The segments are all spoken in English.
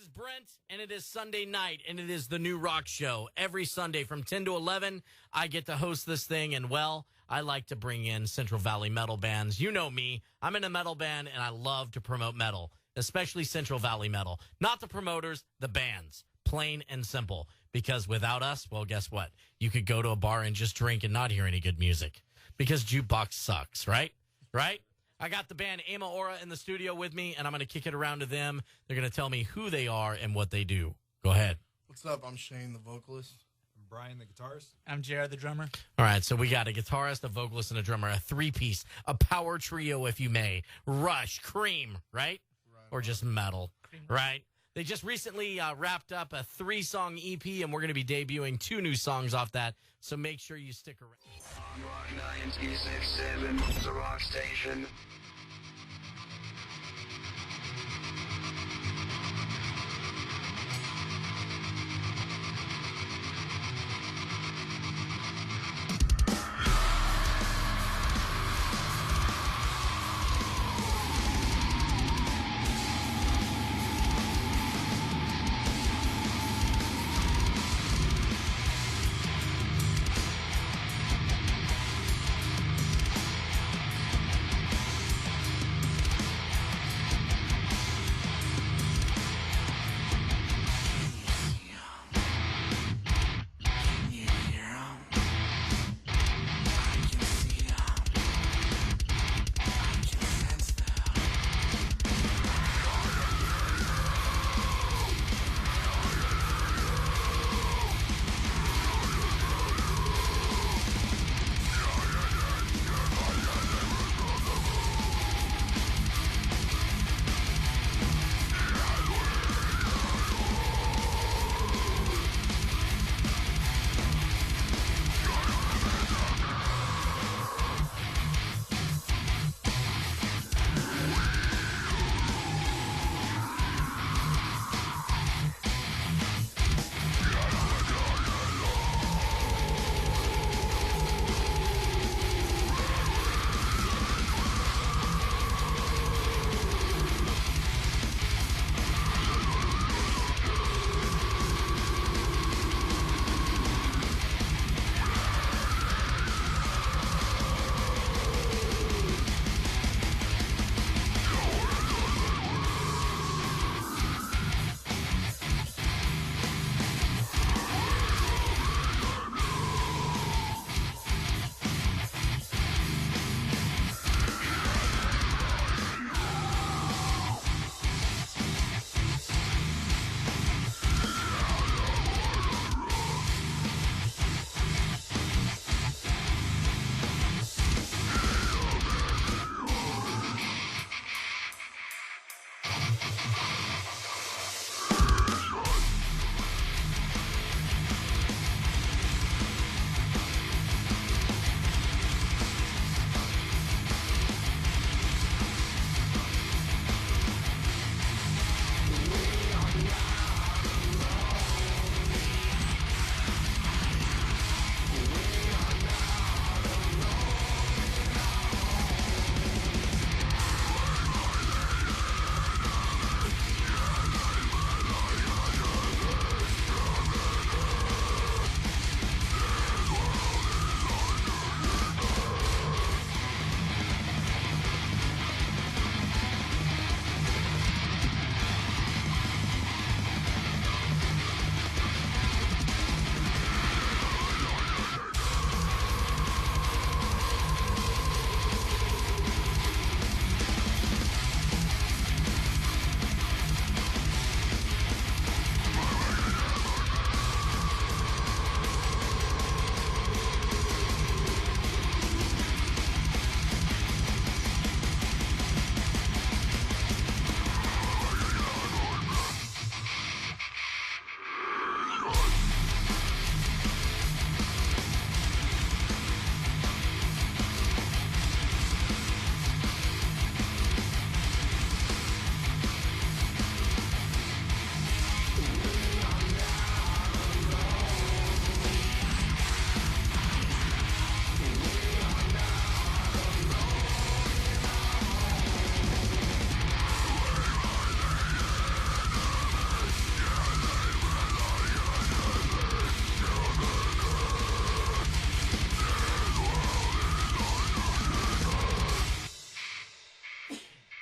is Brent, and it is Sunday night, and it is the New Rock Show. Every Sunday from 10 to 11, I get to host this thing, and, well, I like to bring in Central Valley metal bands. You know me. I'm in a metal band, and I love to promote metal, especially Central Valley metal. Not the promoters, the bands. Plain and simple. Because without us, well, guess what? You could go to a bar and just drink and not hear any good music. Because jukebox sucks, right? Right? I got the band Aimaora in the studio with me, and I'm going to kick it around to them. They're going to tell me who they are and what they do. Go ahead. What's up? I'm Shane, the vocalist. I'm Brian, the guitarist. I'm JR, the drummer. All right, so we got a guitarist, a vocalist, and a drummer, a three-piece, a power trio, if you may. Rush, Cream, right? Or just metal, right? They just recently wrapped up a 3-song EP, and we're going to be debuting 2 new songs off that, so make sure you stick around. On Rock 96.7, the Rock Station.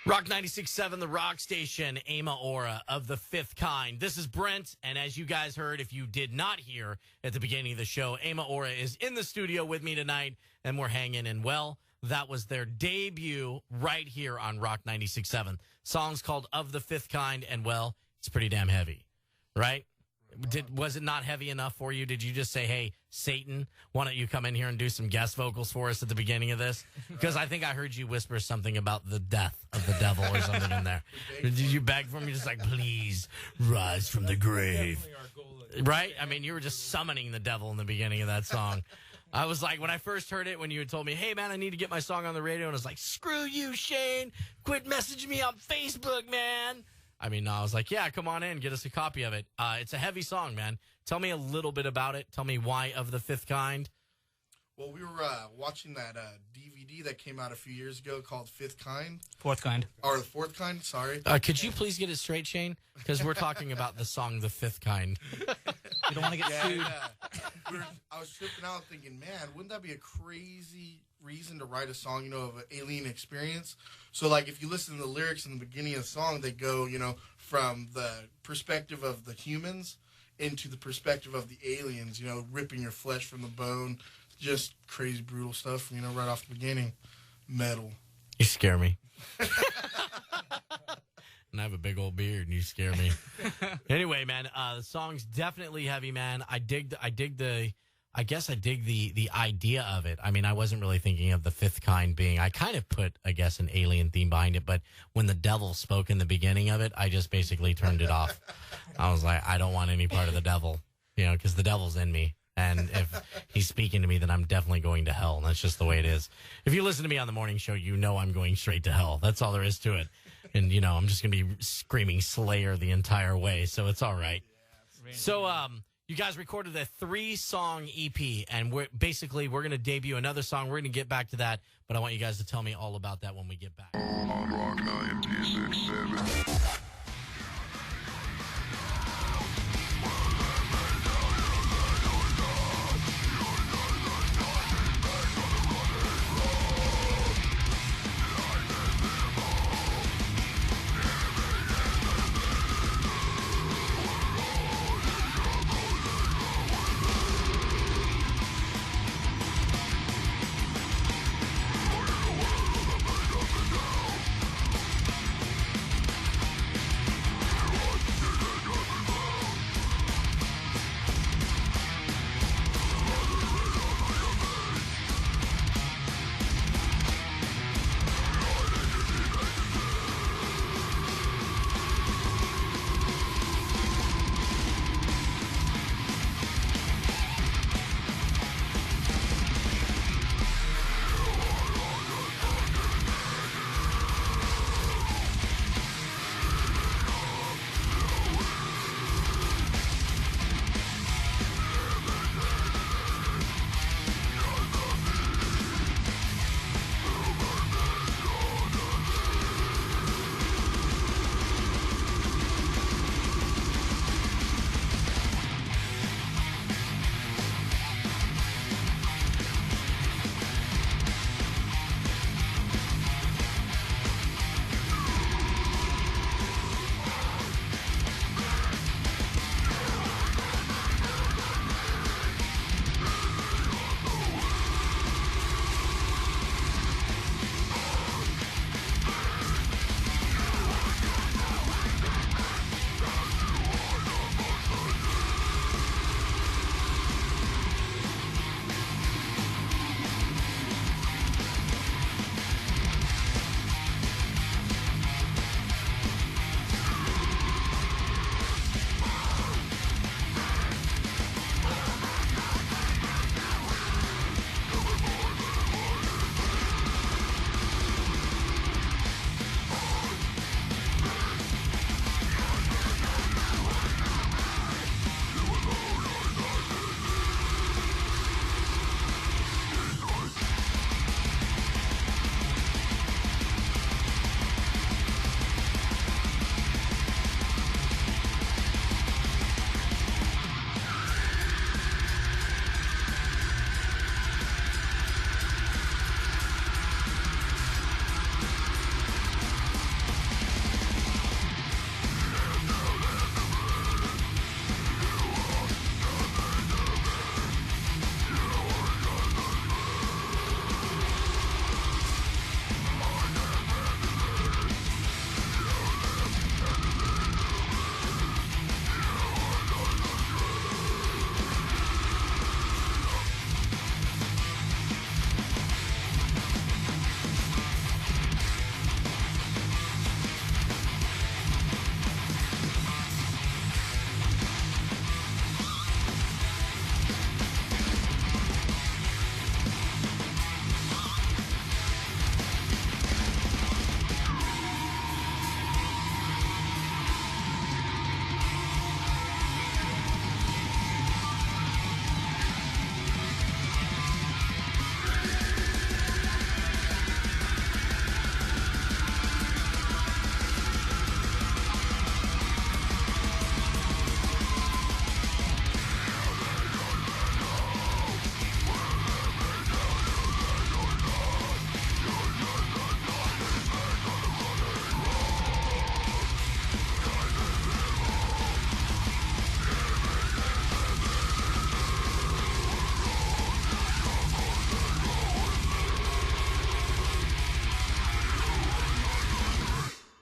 Rock 96.7, the rock station, Aimaora of the fifth kind. This is Brent, and as you guys heard, if you did not hear at the beginning of the show, Aimaora is in the studio with me tonight, and we're hanging in. Well, that was their debut right here on Rock 96.7. Song's called Of the Fifth Kind, and well, it's pretty damn heavy, right? Was it not heavy enough for you? Did you just say, hey, Satan, why don't you come in here and do some guest vocals for us at the beginning of this? Because I think I heard you whisper something about the death of the devil or something in there. Did you beg for me? Just like, please rise from the grave. Right? I mean, you were just summoning the devil in the beginning of that song. I was like, when I first heard it, when you had told me, hey, man, I need to get my song on the radio, and I was like, screw you, Shane. Quit messaging me on Facebook, man. I mean, no, I was like, yeah, come on in, get us a copy of it. It's a heavy song, man. Tell me a little bit about it. Tell me why Of the Fifth Kind. Well, we were watching that DVD that came out a few years ago called Fifth Kind. Fourth Kind. Or The Fourth Kind, sorry. Could you please get it straight, Shane? Because we're talking about the song The Fifth Kind. You don't want to get sued. I was tripping out thinking, man, wouldn't that be a crazy reason to write a song, of an alien experience? So, like, if you listen to the lyrics in the beginning of the song, they go, from the perspective of the humans into the perspective of the aliens, ripping your flesh from the bone. Just crazy, brutal stuff, right off the beginning. Metal. You scare me. And I have a big old beard, and you scare me. Anyway, man, the song's definitely heavy, man. I dig the idea of it. I mean, I wasn't really thinking of the fifth kind being, I kind of put, I guess, an alien theme behind it, but when the devil spoke in the beginning of it, I just basically turned it off. I was like, I don't want any part of the devil, because the devil's in me. And if he's speaking to me, then I'm definitely going to hell. And that's just the way it is. If you listen to me on the morning show, I'm going straight to hell. That's all there is to it. And, I'm just going to be screaming Slayer the entire way. So it's all right. So, you guys recorded a 3-song EP, and we're going to debut another song. We're going to get back to that, but I want you guys to tell me all about that when we get back. On Rock 96.7.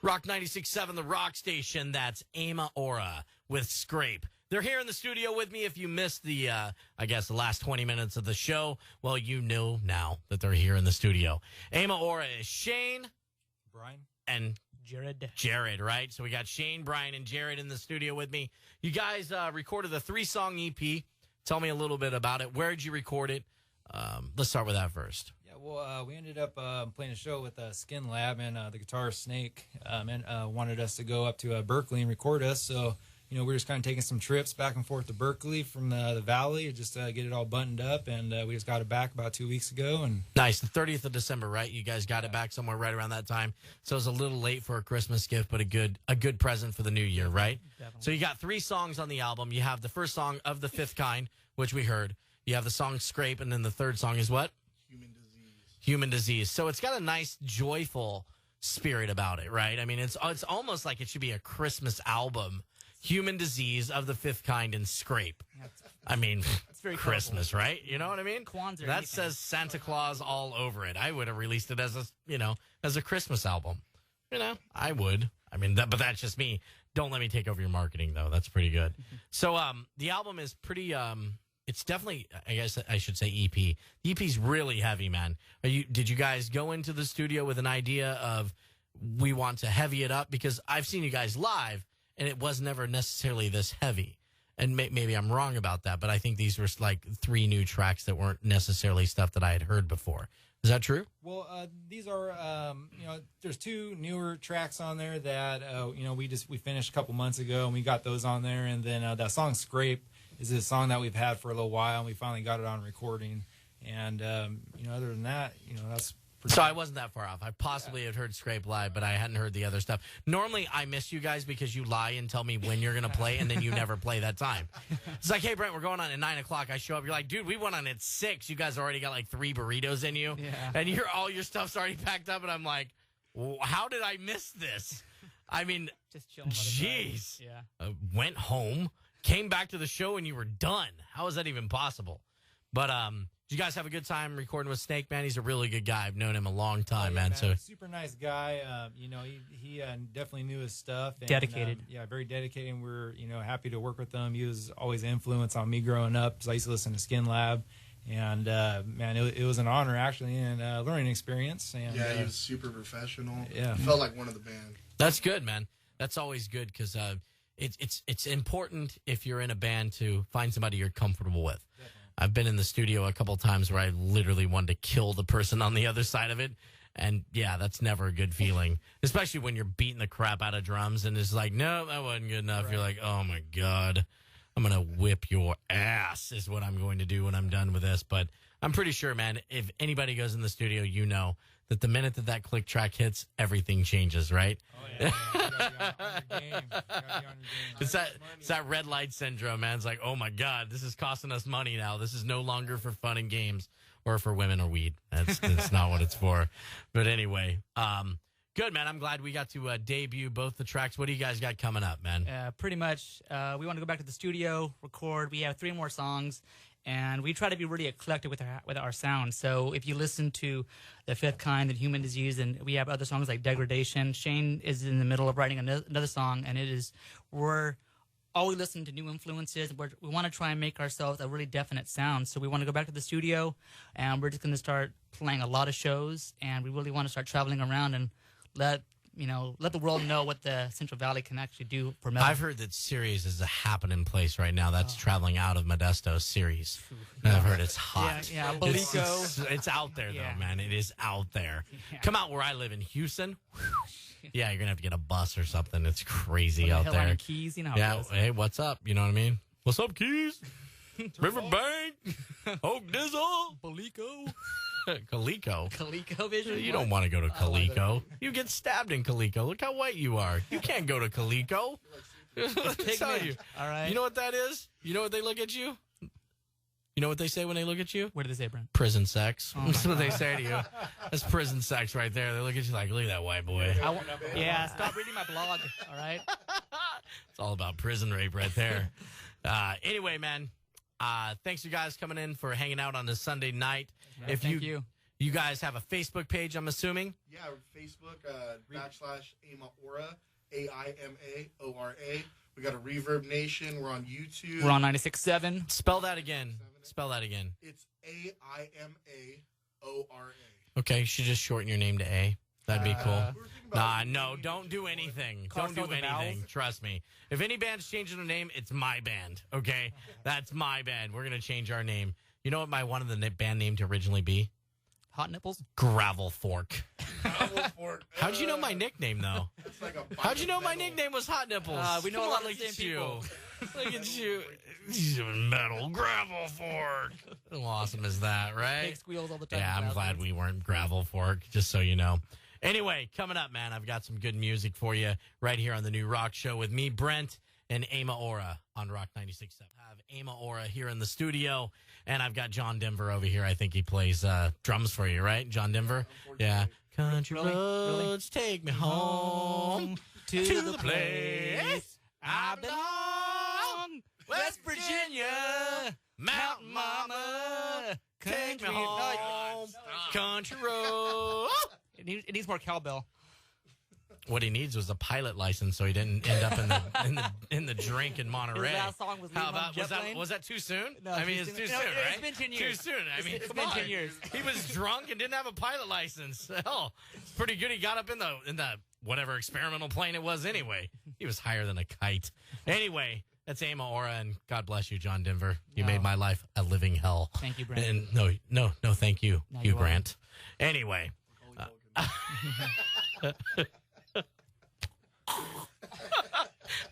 Rock 96.7, the rock station. That's Aimaora with Scrape. They're here in the studio with me. If you missed the, the last 20 minutes of the show, well, you know now that they're here in the studio. Aimaora is Shane, Brian, and Jared, right? So we got Shane, Brian, and Jared in the studio with me. You guys recorded a 3-song EP. Tell me a little bit about it. Where did you record it? Let's start with that first. Yeah, well, we ended up playing a show with Skin Lab, and the guitarist Snake wanted us to go up to Berkeley and record us. So, we were just kind of taking some trips back and forth to Berkeley from the Valley just to get it all buttoned up, and we just got it back about 2 weeks ago. And nice, the 30th of December, right? You guys got it back somewhere right around that time. So it was a little late for a Christmas gift, but a good present for the new year, right? Definitely. So you got 3 songs on the album. You have the first song, Of the Fifth Kind, which we heard. You have the song Scrape, and then the third song is what? Human Disease. So it's got a nice, joyful spirit about it, right? I mean, it's almost like it should be a Christmas album. Human Disease, Of the Fifth Kind, and Scrape. I mean, It's very Christmas, right? You know what I mean? Kwanzaa or That anything. says Santa Claus all over it. I would have released it as a Christmas album. I would. I mean, but that's just me. Don't let me take over your marketing, though. That's pretty good. So, the album is pretty. It's definitely, I guess I should say EP. The EP's really heavy, man. Did you guys go into the studio with an idea of we want to heavy it up? Because I've seen you guys live, and it was never necessarily this heavy. And maybe I'm wrong about that, but I think these were like 3 new tracks that weren't necessarily stuff that I had heard before. Is that true? well, these are there's 2 newer tracks on there that we finished a couple months ago, and we got those on there, and then that song Scrape is a song that we've had for a little while, and we finally got it on recording. And other than that, that's pretty So I wasn't that far off. I possibly had heard Scrape live, but I hadn't heard the other stuff. Normally, I miss you guys because you lie and tell me when you're going to play, and then you never play that time. It's like, hey, Brent, we're going on at 9 o'clock. I show up. You're like, dude, we went on at 6. You guys already got like 3 burritos in you. Yeah. And all your stuff's already packed up. And I'm like, how did I miss this? I mean, Just chilling. by the side. jeez. Yeah. Went home, came back to the show, and you were done. How is that even possible? But did you guys have a good time recording with Snake, man? He's a really good guy. I've known him a long time, man. So super nice guy. He definitely knew his stuff. And, Dedicated. Very dedicated. And we're happy to work with him. He was always an influence on me growing up. So I used to listen to Skin Lab, and man, it was an honor actually and a learning experience. And He was super professional. Yeah. Felt like one of the band. that's good, man. That's always good because it's important if you're in a band to find somebody you're comfortable with. Definitely. I've been in the studio a couple times where I literally wanted to kill the person on the other side of it. And, yeah, that's never a good feeling, especially when you're beating the crap out of drums and it's like, no, that wasn't good enough. Right. You're like, oh, my God, I'm going to whip your ass is what I'm going to do when I'm done with this. But I'm pretty sure, man, if anybody goes in the studio, that the minute that click track hits, everything changes, right? Oh, yeah. You gotta be on your game. You gotta be on your game. It's that red light syndrome, man. It's like, oh my God, this is costing us money now. This is no longer for fun and games or for women or weed. That's not what it's for. But anyway, good, man. I'm glad we got to debut both the tracks. What do you guys got coming up, man? Pretty much. We want to go back to the studio, record. We have 3 more songs. And we try to be really eclectic with our sound. So if you listen to The Fifth Kind and Human Disease, and we have other songs like Degradation, Shane is in the middle of writing another song, and we're always listening to new influences. We want to try and make ourselves a really definite sound. So we want to go back to the studio, and we're just going to start playing a lot of shows, and we really want to start traveling around and let the world know what the Central Valley can actually do for metal. I've heard that Sirius is a happening place right now. That's traveling out of Modesto, Sirius. And I've heard it's hot. Yeah, It's out there, Yeah. though, man. It is out there. Yeah. Come out where I live in Houston. Yeah, you're going to have to get a bus or something. It's crazy out Headliner there. Keys, how Yeah, it is. hey, what's up? You know what I mean? What's up, Keys? Riverbank? Oak Dizzle? Calico. Calico. Calico Vision. You don't want to go to Calico. You get stabbed in Calico. Look how white you are. You can't go to Calico. Take Tell me. you. All right. You know what that is? You know what they look at you? You know what they say when they look at you? What did they say, Brent? Prison sex. Oh That's what they say to you. That's prison sex right there. They look at you like, look at that white boy. Stop reading my blog. All right. It's all about prison rape right there. Anyway, man, thanks you guys coming in for hanging out on this Sunday night. Thank you. You guys have a Facebook page, I'm assuming? Yeah, Facebook, /Aimaora, AIMAORA. We got a Reverb Nation. We're on YouTube. We're on 96.7. Spell that again. Spell that again. It's AIMAORA. Okay, you should just shorten your name to A. That'd be cool. We were thinking about No, don't do anything. Cross Don't do out the anything. vowels? Trust me. If any band's changing their name, it's my band, okay? That's my band. We're going to change our name. You know what my one of the band name to originally be? Hot nipples. Gravel Fork. Gravel Fork. How'd you know my nickname, though? It's like a How'd you know my metal. nickname was Hot Nipples? We know Come a lot on, of the look same at you. people. Look at you. Metal Gravel Fork. How awesome is that, right? Big squeals all the time. Yeah, I'm glad we weren't Gravel Fork, just so you know. Anyway, coming up, man, I've got some good music for you right here on the New Rock Show with me, Brent, and Aimaora on Rock 96.7. I have Aimaora here in the studio, and I've got John Denver over here. I think he plays drums for you, right, John Denver? Yeah. Country Really? roads take me home to the place I belong. West Virginia, Mountain Mama, take me home. Country road. It needs more cowbell. What he needs was a pilot license, so he didn't end up in the drink in Monterey. His last song was How Leave on about Jet Plane? was that too soon? No, I mean, too it's soon. too No, soon, it's right? been 10 years. Too soon. I mean, It's come been on. 10 years. He was drunk and didn't have a pilot license. Hell, it's pretty good. He got up in the whatever experimental plane it was. Anyway, he was higher than a kite. Anyway, that's Aimaora, and God bless you, John Denver. You No. made my life a living hell. Thank you, Brent. And no, thank you, No, Hugh you are. Grant. Anyway.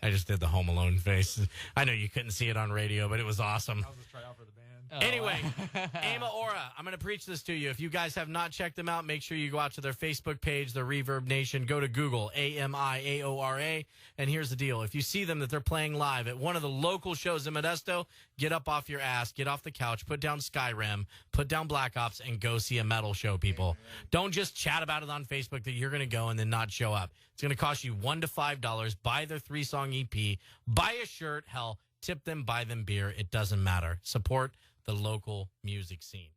I just did the Home Alone face. I know you couldn't see it on radio, but it was awesome. That was a tryout for the band. Anyway, Aimaora, I'm going to preach this to you. If you guys have not checked them out, make sure you go out to their Facebook page, the Reverb Nation. Go to Google, AMIAORA. And here's the deal. If you see them that they're playing live at one of the local shows in Modesto, get up off your ass, get off the couch, put down Skyrim, put down Black Ops, and go see a metal show, people. Don't just chat about it on Facebook that you're going to go and then not show up. It's going to cost you $1 to $5. Buy their 3-song EP. Buy a shirt. Hell, tip them, buy them beer. It doesn't matter. Support the local music scene.